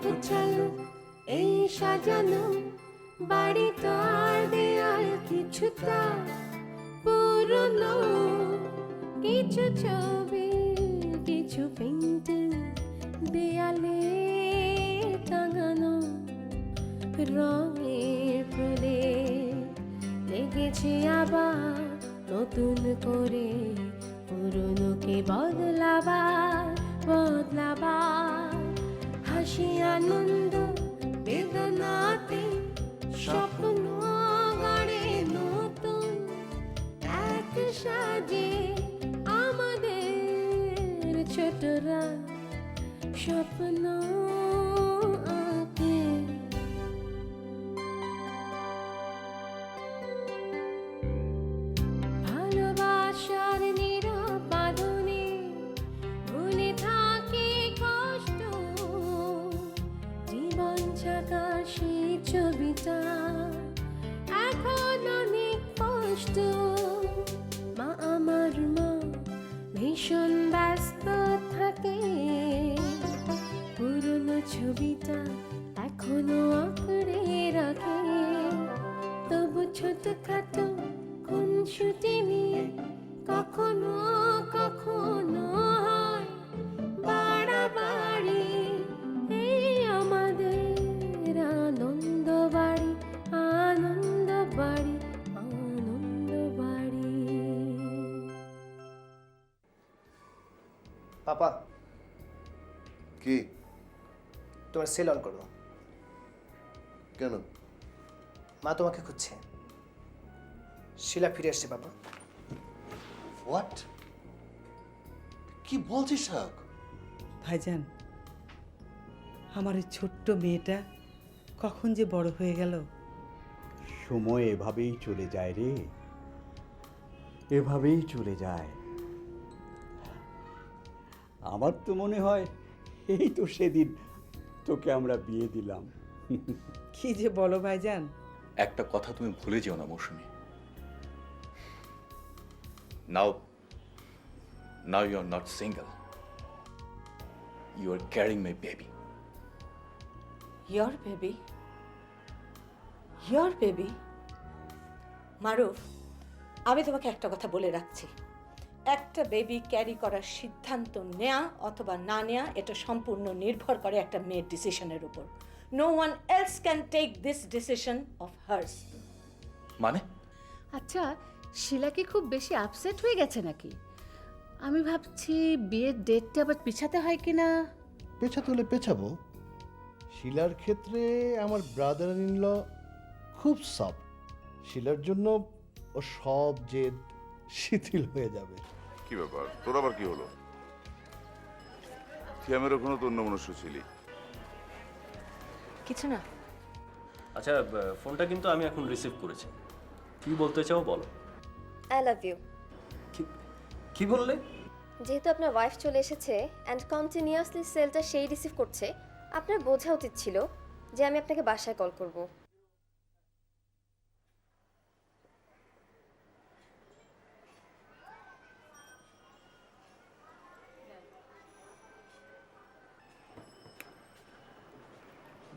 তবু চলো এই সাজানো বাড়ি তো আর দেয়াল কিছুটা পুরনো, কিছু ছবি কিছু পেন্টিং দেয়ালে টাঙানো, রঙের প্রলেপ লেগেছে আবার নতুন করে, পুরনোকে বদলাবার হাসি আনন্দ বেদনাতে স্বপ্ন গড়ে নতুন এক সাজে আমাদের ছোটরা স্বপ্ন আঁকে। ভালোবাসার নীরব বাঁধনে ভুলে থাকে কষ্ট, জীবন ছাকার সেই ছবিটা এখন অনেক কষ্ট। মা আমার মা ভীষণ ব্যস্ত থাকে, পুরনো ছবিটা এখনো আঁকড়ে রাখে, তবু ছোটখাটো খুনসুটি নিয়ে কখনো কখনো হয় বাড়াবাড়ি। এই আমাদের আনন্দ বাড়ি, আনন্দ বাড়ি, আনন্দ বাড়ি। পাপা, কি? তোমার সেল অন করো। কেন? মা তোমাকে খুঁজছে। শিলা ফিরে আসছে বাবা। হোয়াট? কি বলছিস শাক? ভাইজান, আমার এই ছোট্ট মেয়েটা কখন যে বড় হয়ে গেল। সময় এভাবেই চলে যায় রে, এভাবেই চলে যায়। আমার তো মনে হয় এই তো সেদিন তোকে আমরা বিয়ে দিলাম। কি যে বলো ভাইজান। একটা কথা তুমি ভুলে যেও না Mousumi, now you are not single, you are carrying my baby. Your baby? Your baby? Maruf, আমি তোমাকে একটা কথা বলে রাখছি, একটা বেবি ক্যারি করার সিদ্ধান্ত নেয়া অথবা না নেয়া এটা সম্পূর্ণ নির্ভর করে একটা মেয়ের ডিসিশনের উপর। No one else can take this decision of hers. মানে? আচ্ছা, শিলা কি খুব বেশি আপসেট হয়ে গেছে নাকি? আমি ভাবছি বিয়ের ডেটটা আবার পিছাতে হয় কিনা। পেছাতে হলে পেছাবো। শিলার ক্ষেত্রে আমার ব্রাদার ইন ল খুব সফট, শিলার জন্য ও সব জেদ শিথিল হয়ে যাবে। কি ব্যাপার, তোর আবার কি হলো? থিয়ামের ওখানে তো অন্য মনুষ্য ছিলি। কিছু না। আচ্ছা, ফোনটা কিন্তু আমি এখন রিসিভ করেছি। কি বলতে চাও বলো। I love you. কি বললে? যেহেতু আপনার ওয়াইফ চলে এসেছে অ্যান্ড কন্টিনিউয়াসলি সেলটা সেই রিসিভ করছে, আপনার বোঝা উচিত ছিল যে আমি আপনাকে বাসায় কল করব।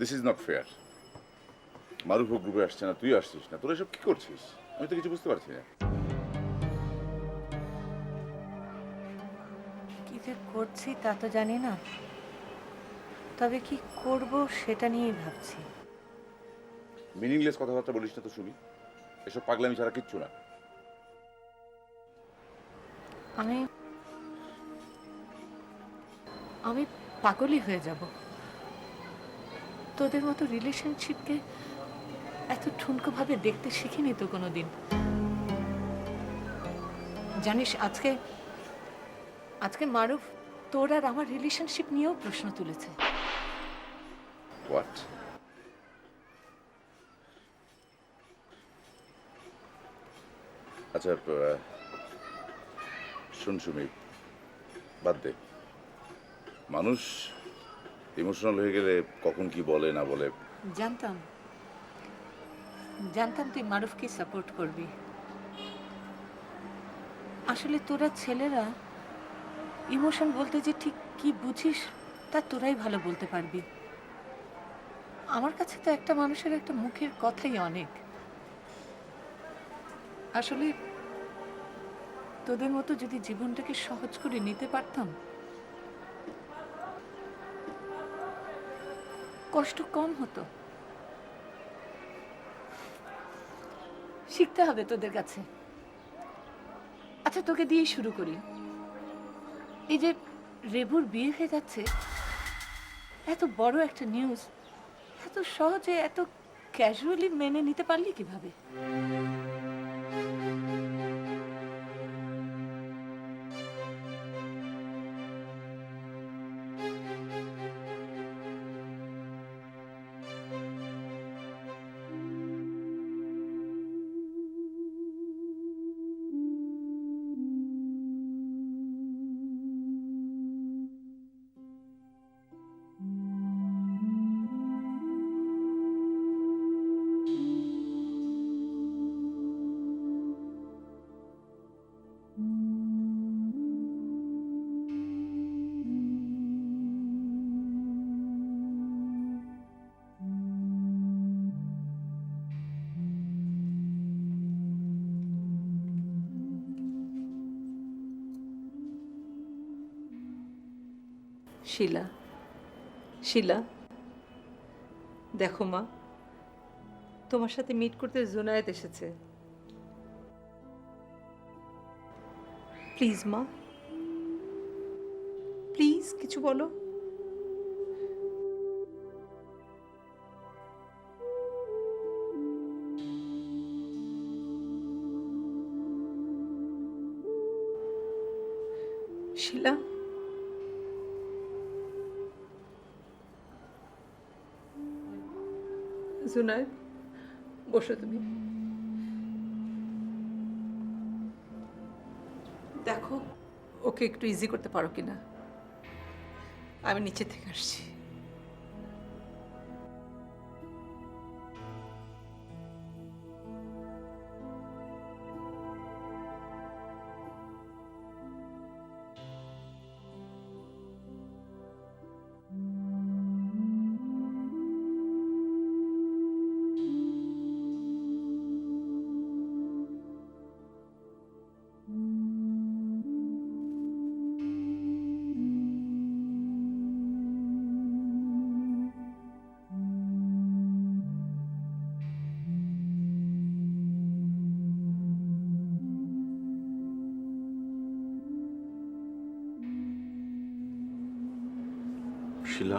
This is not fair. মারুফও গ্রুপে আসছে না, তুই আসছিস না, তোরা এসব কি করছিস? আমি তো কিছু বুঝতে পারছি না। কি যে করছি তা তো জানি না, তবে কি করব সেটা নিয়েই ভাবছি। মিনিংলেস কথাবার্তা বলিস না তো সুমি, এসব পাগলামি ছাড়া কিচ্ছু না। আমি পাগলই হয়ে যাব। তোদের মতো রিলেশনশিপকে এত ঠুনকোভাবে দেখতে শিখিনি তো কোনোদিন। জানিস, আজকে মারুফ তোর আর আমার রিলেশনশিপ নিয়েও প্রশ্ন তুলেছে। হোয়াট? আচ্ছা শোন সুমি, বাদ দে। মানুষ ইমোশনাল হয়ে গেলে কখন কি বলে না বলে। জানতাম তুই মারুফকে সাপোর্ট করবি। আসলে তোরা ছেলেরা ইমোশন বলতে যে ঠিক কি বুঝিস তা তোরাই ভালো বলতে পারবি। আমার কাছে তো একটা মানুষের একটা মুখের কথাই অনেক। আসলে তোদের মতো যদি জীবনটাকে সহজ করে নিতে পারতাম, কষ্ট কম হতো। শিখতে হবে তোদের কাছে। আচ্ছা, তোকে দিয়েই শুরু করি। এই যে রেবুর বিয়ে হয়ে যাচ্ছে, এত বড় একটা নিউজ এত সহজে এত ক্যাজুয়ালি মেনে নিতে পারলি কিভাবে? শিলা, শিলা, দেখো মা, তোমার সাথে মিট করতে জুনায়েদ এসেছে। প্লিজ মা, প্লিজ কিছু বলো। শিলা, জুনায়েদ, বসো তুমি। দেখো ওকে একটু ইজি করতে পারো কিনা। আমি নিচে থেকে আসছি। Shila,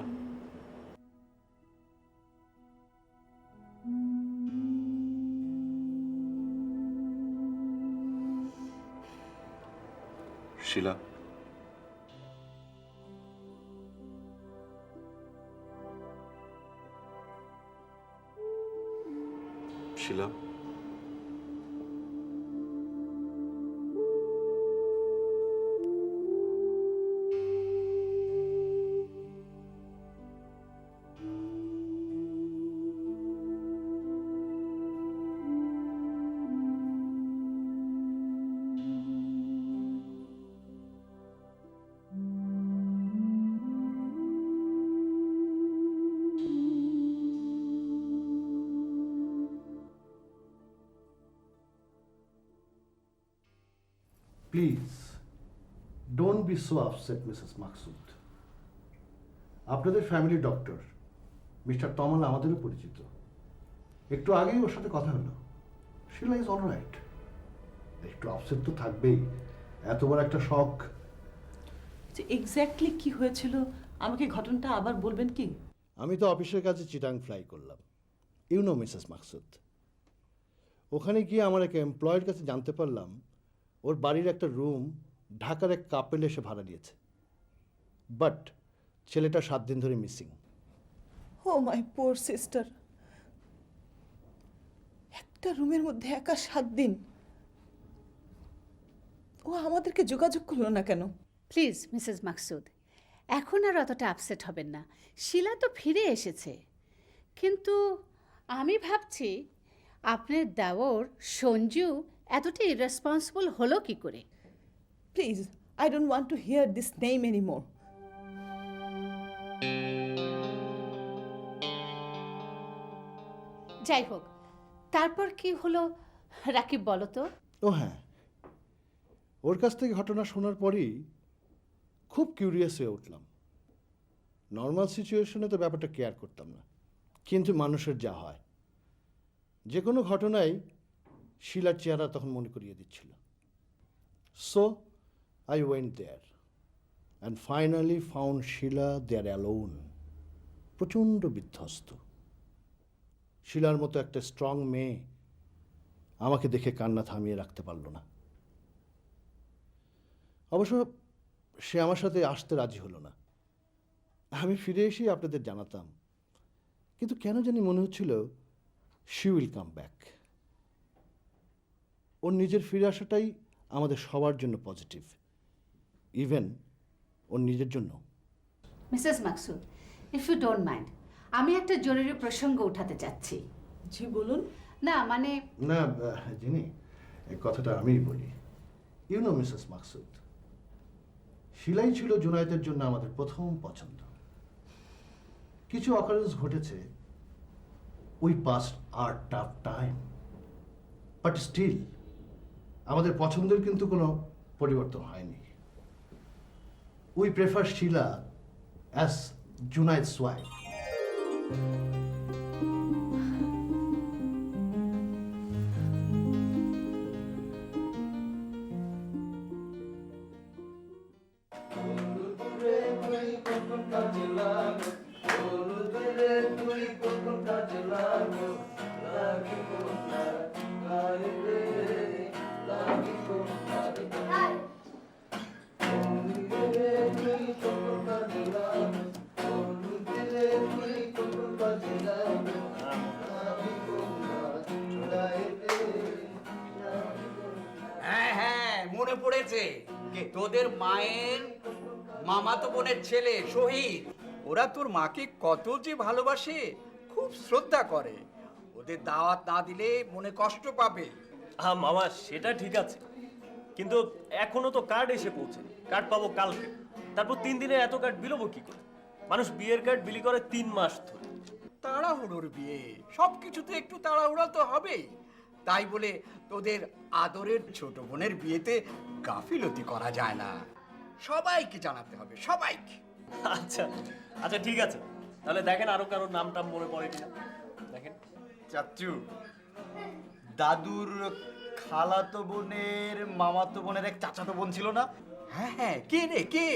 Shila, Shila, please don't be so upset Mrs Maqsud. আপনাদের ফ্যামিলি ডক্টর মিস্টার তমাল আমাদেরও পরিচিত। একটু আগেই ওর সাথে কথা হলো। শিলা ইজ অলরাইট। একটু আপসেট তো থাকবেই, এত বড় একটা শখ। এক্স্যাক্টলি কি হয়েছিল আমাকে ঘটনাটা আবার বলবেন কি? আমি তো অফিসের কাছে চিটাং ফ্লাই করলাম, ইউ নো মিসেস মাকসুদ। ওখানে গিয়ে আমার এক এমপ্লয়ের কাছে জানতে পারলাম ওর বাড়ির একটা রুম ঢাকার এক কাপেল এসে ভাড়া নিয়েছে, বাট ছেলেটা 7 দিন ধরে মিসিং। ও মাই পোর সিস্টার, একটা রুমের মধ্যে একা 7 দিন। ও আমাদেরকে যোগাযোগ করলো না কেন? প্লিজ মিসেস মাকসুদ, এখন আর অতটা আপসেট হবেন না। শিলা তো ফিরে এসেছে, কিন্তু আমি ভাবছি আপনার দেওর সঞ্জু এতটা ইরেসপন্সিবল হলো কি করে? Please, I don't want to here this name anymore. যাই হোক, তারপর কি হলো রাকিব, বলো তো। ও হ্যাঁ, ওর কাছ থেকে ঘটনা শোনার পরেই খুব কিউরিয়াস হয়ে উঠলাম। নর্মাল সিচুয়েশনে তো ব্যাপারটা কেয়ার করতাম না, কিন্তু মানুষের যা হয়, যে কোনো ঘটনাই শিলার চেহারা তখন মনে করিয়ে দিচ্ছিল। So I went there and finally found Sheela there alone, প্রচণ্ড বিধ্বস্ত। শিলার মতো একটা স্ট্রং মেয়ে আমাকে দেখে কান্না থামিয়ে রাখতে পারল না। অবশ্য সে আমার সাথে আসতে রাজি হলো না। আমি ফিরে এসেই আপনাদের জানাতাম, কিন্তু কেন জানি মনে হচ্ছিল শি উইল কাম ব্যাক। ওর নিজের ফিরে আসাটাই আমাদের সবার জন্য পজিটিভ, ইভেন ওর নিজের জন্য। Mrs Maqsood, if you don't mind, আমি একটা জরুরি প্রসঙ্গ উঠাতে চাচ্ছি। জি বলুন। না মানে না জিনি, এই কথাটা আমিই বলি। ইউ নো মিসেস মাকসুদ, শিলাই ছিল জুনায়েদের জন্য আমাদের প্রথম পছন্দ। কিছু অকারেন্স ঘটেছে, we pass are tough time, but still আমাদের পছন্দের কিন্তু কোনো পরিবর্তন হয়নি। We prefer Shila as Junaid's wife. হ্যাঁ হ্যাঁ, মনে পড়েছে। তোদের মায়ের মামাতো বোনের ছেলে শহীদ, ওরা তোর মাকে কত যে ভালোবাসে, খুব শ্রদ্ধা করে। ওদের দাওয়াত না দিলে মনে কষ্ট পাবে। হ্যাঁ মামা, সেটা ঠিক আছে, কিন্তু এখনো তো কার্ড এসে পৌঁছেনি। কার্ড পাবো কালকে, তারপর 3 দিনে এত কার্ড বিলোবো কি করে? মানুষ বিয়ের কার্ড বিলি করে 3 মাস ধরে। তাড়াহুড়োর বিয়ে, সবকিছুতে একটু তাড়াহুড়া তো হবেই। তাই বলে তোদের আদরের ছোট বোনের বিয়েতে গাফিলতি করা যায় না। সবাইকে জানাতে হবে, সবাইকে। আচ্ছা আচ্ছা ঠিক আছে, তাহলে দেখেন আরো কারোর নাম টাম মনে পড়ে কিনা দেখেন। চাচ্চু, দাদুর খালাতো বোনের মামাতো বোনের এক চাচাতো বোন ছিল না? হ্যাঁ হ্যাঁ, কে রে কে?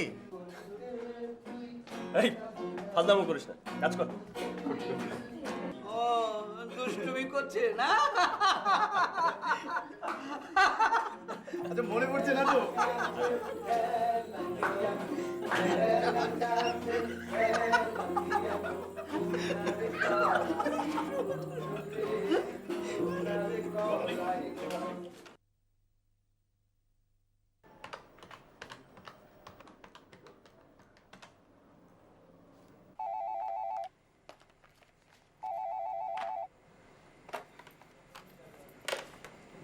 এই ফাজলামো করিস না, কাজ কর। ও দুষ্টুমি করছে না? আচ্ছা মনে পড়ছে না তো?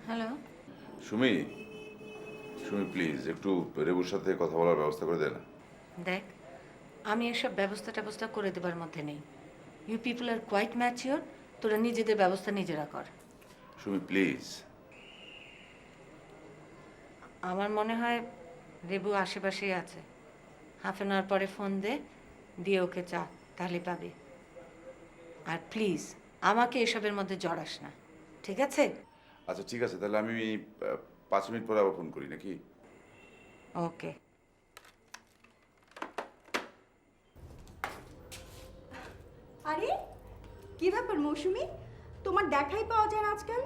হ্যালো, সুমি, সুমি প্লিজ একটু রেবুর সাথে কথা বলার ব্যবস্থা করে দে না। দেখ, আমি এসব ব্যবস্থা ট্যাবস্থা করে দেবার মধ্যে নেই। You people are quite mature, তোরা নিজেদের ব্যবস্থা নিজেরা কর। সুমি প্লিজ। আমার মনে হয় রেবু আশেপাশেই আছে। হাফ অ্যান আওয়ার পরে ফোন দিয়ে ওকে চা, তাহলে পাবে। আর প্লিজ আমাকে এসবের মধ্যে জড়াস না, ঠিক আছে? আচ্ছা ঠিক আছে, তাহলে আমি 5 মিনিট পরে আবার ফোন করি নাকি? ওকে। আরে কি ব্যাপার মৌসুমি, তোমার দেখাই পাওয়া যায় না আজকাল?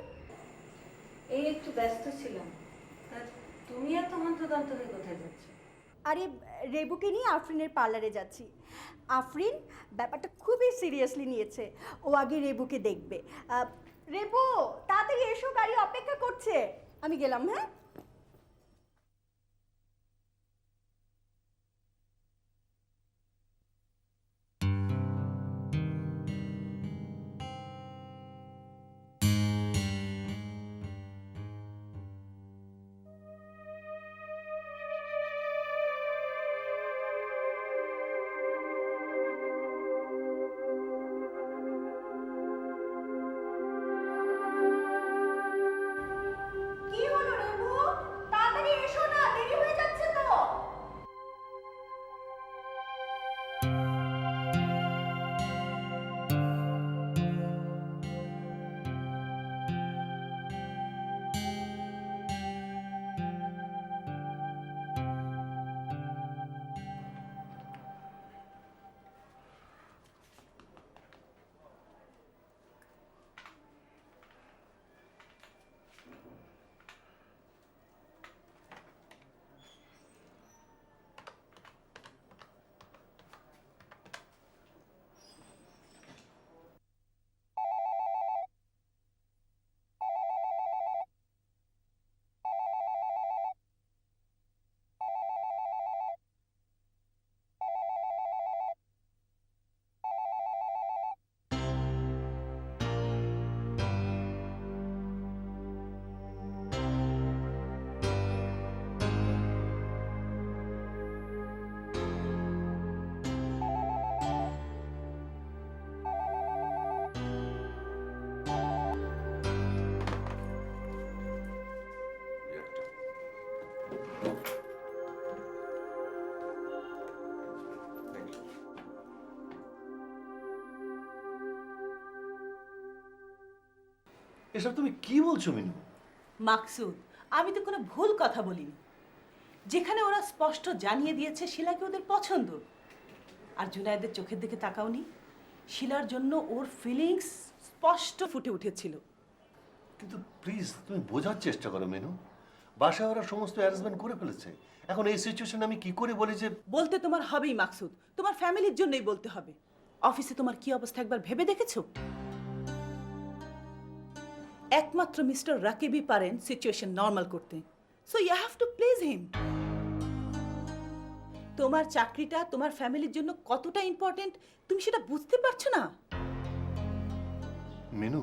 এই একটু ব্যস্ত ছিলাম। তুমি এত মন্ত্রতন্ত্র হয়ে কোথায় যাচ্ছ? আরে রেবুকে নিয়ে আফরিনের পার্লারে যাচ্ছি। আফরিন ব্যাপারটা খুবই সিরিয়াসলি নিয়েছে। ও আগে রেবুকে দেখবে। রেবু তাড়াতাড়ি এসো, গাড়ি অপেক্ষা করছে। আমি গেলাম, হ্যাঁ? এসব তুমি কি বলছো মিনু? মাকসুদ, আমি তো কোনো ভুল কথা বলিনি। যেখানে ওরা স্পষ্ট জানিয়ে দিয়েছে শিলাকে ওদের পছন্দ, আর জুনায়েদের চোখের দিকে তাকাওনি? শিলার জন্য ওর ফিলিংস স্পষ্ট ফুটে উঠেছিল। কিন্তু প্লিজ তুমি বোঝার চেষ্টা করো মিনু, বাসায় ওরা সমস্ত অ্যারেঞ্জমেন্ট করে ফেলেছে। এখন এই সিচুয়েশনে আমি কি করে বলি যে বলতে তোমার হবেই মাকসুদ, তোমার ফ্যামিলির জন্যই বলতে হবে। অফিসে তোমার কি অবস্থা একবার ভেবে দেখেছো? একমাত্র মিস্টার রাকিবই পারেন সিচুয়েশন নর্মাল করতে, so you have to please him. তোমার চাকরিটা তোমার ফ্যামিলির জন্য কতটা ইম্পর্টেন্ট তুমি সেটা বুঝতে পারছো না? মিনু,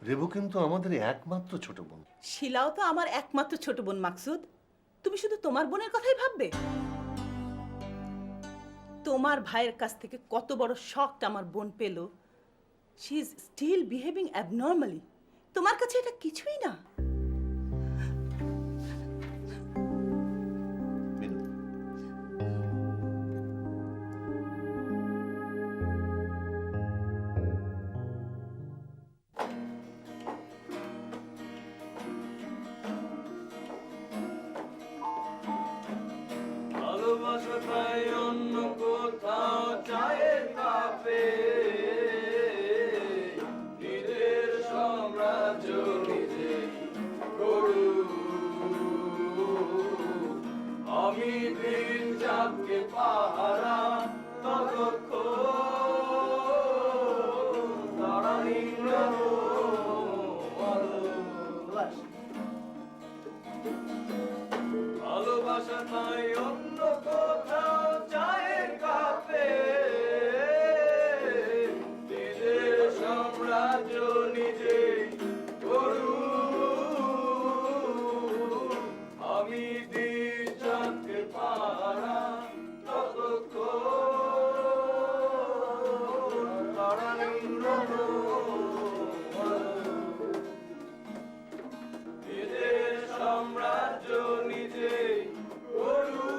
রেবু কিন্তু আমাদের একমাত্র ছোট বোন। শিলাও তো আমার একমাত্র ছোট বোন মাকসুদ। তুমি শুধু তোমার বোনের কথাই ভাববে? তোমার ভাইয়ের কাছ থেকে কত বড় শকটা আমার বোন পেল, she is still behaving abnormally. তোমার কাছে এটা কিছুই না। ভালোবাসা পাই অন্য কোথাও চায়ের কাপে, নিজের সাম্রাজ্য নিজেই গড়ু। আমি দিন চাঁদকে পাহারা ততক্ষণ তারা নিংড়ানো ভালোবাসা নাই অন্য কোথাও চায়ের কাপে, নিজের সাম্রাজ্য নিজে গড়ু। আমি দিন চাঁদকে পাহারা ততক্ষণ তারা নিংড়ানো নিজের সাম্রাজ্য নিজে গড়ু।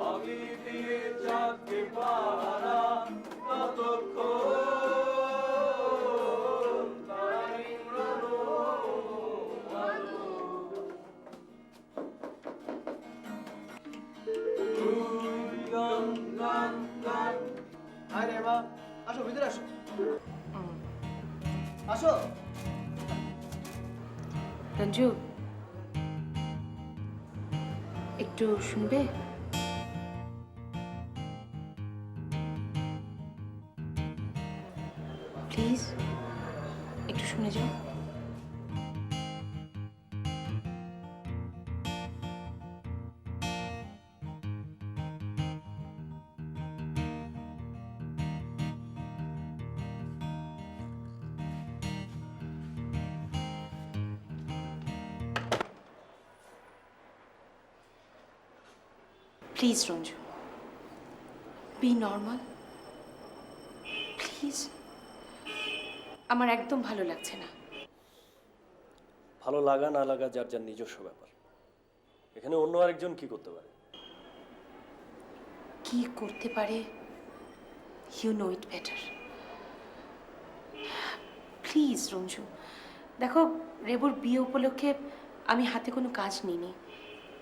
আমি দিয়ে চাঁদকে পাহারা ততক্ষণ তারা নিংড়ানো আলো। গান গান গান। হাই রে মা, আসো ভিতরে আসো, আসো। রঞ্জু, একটু শুনবে? প্লিজ একটু শুনে যাও। Please Ranju, be normal please. আমার একদম ভালো লাগছে না। ভালো লাগা না লাগা যার যার নিজস্ব ব্যাপার। এখানে অন্য আরেকজন কি করতে পারে? কি করতে পারে you know it better. Please Ranju, দেখো রেবুর বিয়ে উপলক্ষে আমি হাতে কোনো কাজ নিইনি,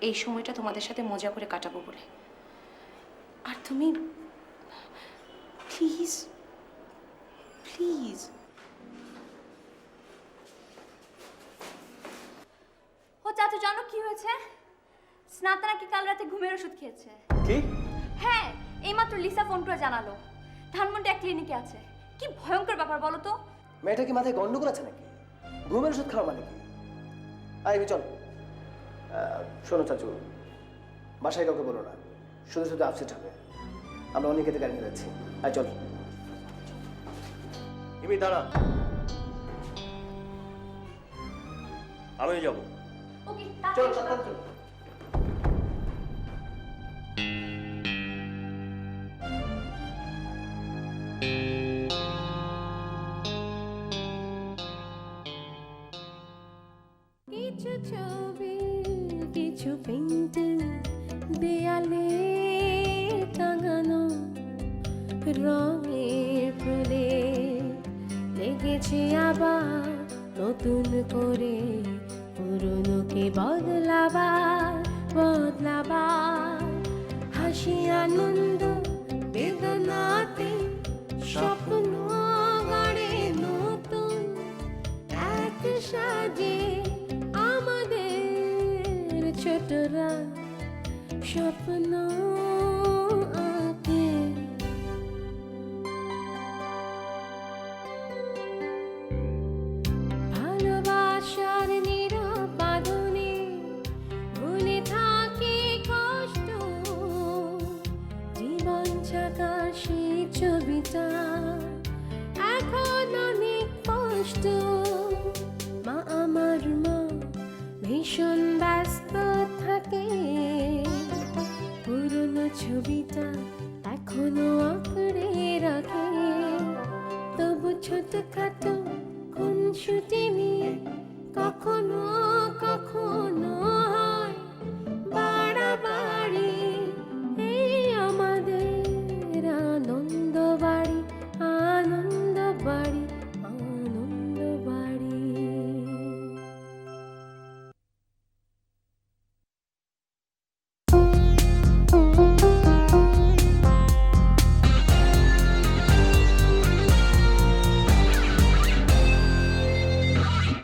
এই সময়টা তোমাদের সাথে মজা করে কাটাবো বলে। আর তুমি প্লিজ প্লিজ। ও চাচু জানো কি হয়েছে? স্নাতা নাকি কাল রাতে ঘুমের ওষুধ খেয়েছে। কি? হ্যাঁ, এইমাত্র লিসা ফোন করে জানালো ধানমন্ডি এক ক্লিনিকে আছে। কি ভয়ঙ্কর ব্যাপার বলো তো। মেয়েটা কি মাথায় গন্ডগোল আছে নাকি? ঘুমের ওষুধ খাওয়া মানে কি? আয় চল। শোনো চাচু, বাসায় কাউকে বলো না, শুধু শুধু আপসেট হবে। আমরা অনেকেতে গাড়ি নিয়ে যাচ্ছি। আয় চল। ইমি দাঁড়া, আমি যাবো। ওকে, চল চল চল। কিছু ছবি, কিছু পেন্টিং দেয়ালে টাঙানো, রঙের প্রলেপ লেগেছে আবার নতুন করে পুরনোকে বদলাবার হাসি আনন্দ বেদনাতে স্বপ্ন গড়ে নতুন এক সাজে আমাদের ছোটরা স্বপ্ন আঁকে। ভালোবাসার নীরব বাঁধনে ভুলে থাকে কষ্ট, জীবন ছাকার সেই ছবিটা এখন অনেক কষ্ট। মা আমার মা ভীষণ ব্যস্ত থাকে, পুরনো ছবিটা এখনো আঁকড়ে রাখে। তবু ছোটখাটো খুনসুটি